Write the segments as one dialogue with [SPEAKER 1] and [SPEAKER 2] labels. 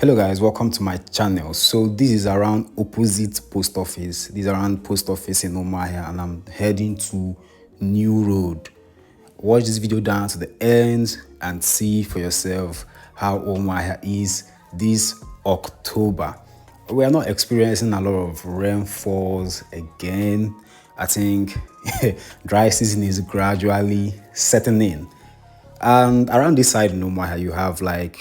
[SPEAKER 1] Hello guys, welcome to my channel. So this is around opposite post office. This is around post office in Umuahia, and I'm heading to New Road. Watch this video down to the end and see for yourself how Umuahia is this October. We are not experiencing a lot of rainfalls again. I think dry season is gradually setting in. And around this side in Umuahia, you have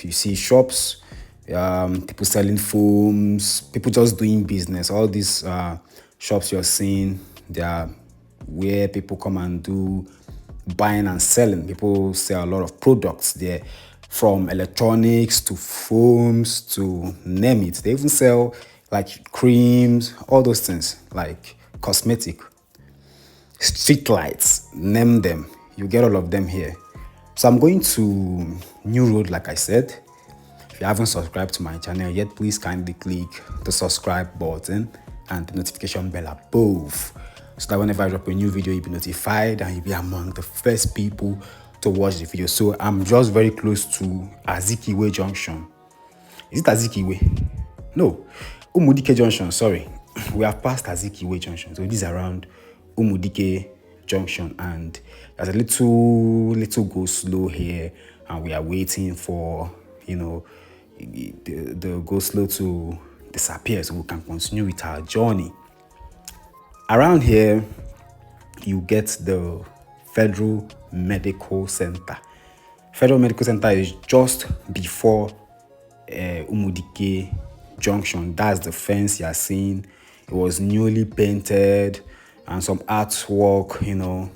[SPEAKER 1] you see shops, people selling foams, people just doing business. All these shops you're seeing, they are where people come and do buying and selling. People sell a lot of products there, from electronics to foams to name it. They even sell like creams, all those things, like cosmetic, street lights, name them. You get all of them here. So I'm going to New Road, like I said. If you haven't subscribed to my channel yet, please kindly click the subscribe button and the notification bell above, so that whenever I drop a new video, you'll be notified and you'll be among the first people to watch the video. So I'm just very close to Azikiwe Junction. Is it Azikiwe? No, Umudike Junction, sorry. We have passed Azikiwe Junction. So this is around Umudike Junction, and there's a little go slow here, and we are waiting for the go slow to disappear so we can continue with our journey. Around here you get the Federal Medical Center. Federal Medical Center is just before Umudike Junction. That's the fence you are seeing. It was newly painted and some artwork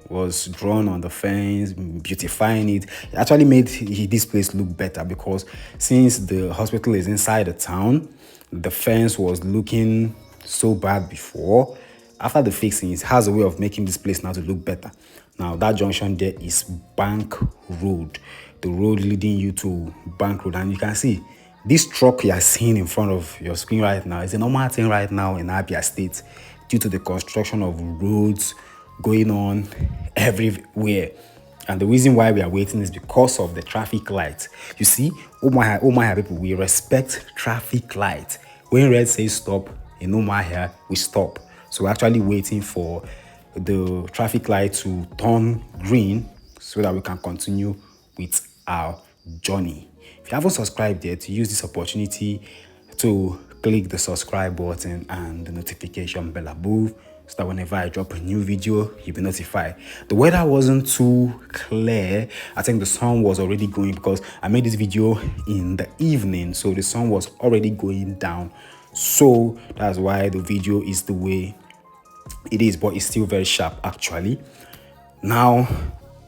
[SPEAKER 1] was drawn on the fence, beautifying it. It actually made this place look better, because since the hospital is inside the town, the fence was looking so bad before. After the fixing, it has a way of making this place now to look better. Now that junction there is Bank Road, the road leading you to Bank Road. And you can see this truck you are seeing in front of your screen right now is a normal thing right now in Abia State, due to the construction of roads going on everywhere. And the reason why we are waiting is because of the traffic lights. You see, Umuahia people, we respect traffic lights. When red says stop in Umuahia, we stop. So we're actually waiting for the traffic light to turn green so that we can continue with our journey. If you haven't subscribed yet, use this opportunity to click the subscribe button and the notification bell above, so that whenever I drop a new video, you'll be notified. The weather wasn't too clear. I think the sun was already going, because I made this video in the evening, so the sun was already going down. So that's why the video is the way it is, but it's still very sharp actually. Now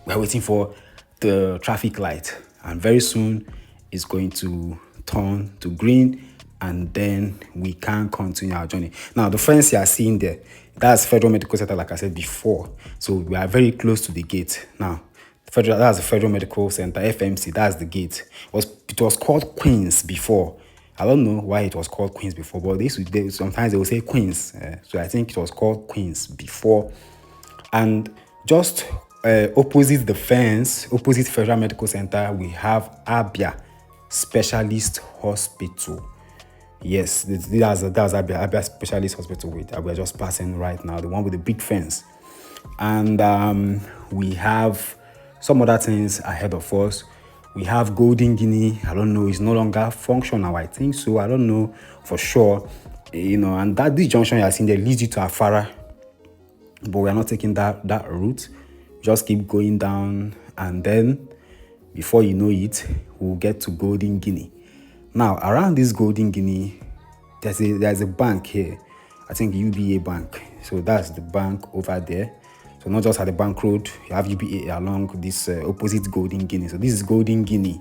[SPEAKER 1] we're waiting for the traffic light, and very soon it's going to turn to green, and then we can continue our journey. Now the fence you are seeing there, that's Federal Medical Center, like I said before. So we are very close to the gate now. That's the Federal Medical Center, FMC. That's the gate. It was called Queens before. I don't know why it was called Queens before, but sometimes they will say Queens. So I think it was called Queens before. And just opposite the fence, opposite Federal Medical Center, we have Abia Specialist Hospital. Yes, that's Abia Specialist Hospital. We're just passing right now, the one with the big fence. And we have some other things ahead of us. We have Golden Guinea. I don't know, it's no longer functional, I think so. I don't know for sure. And this junction you are seeing there leads you to Afara. But we are not taking that route. Just keep going down, and then before you know it, we'll get to Golden Guinea. Now, around this Golden Guinea, there's a bank here. I think UBA Bank. So that's the bank over there. So not just at the Bank Road, you have UBA along this opposite Golden Guinea. So this is Golden Guinea.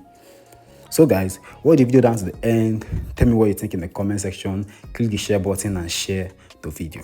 [SPEAKER 1] So guys, watch the video down to the end. Tell me what you think in the comment section. Click the share button and share the video.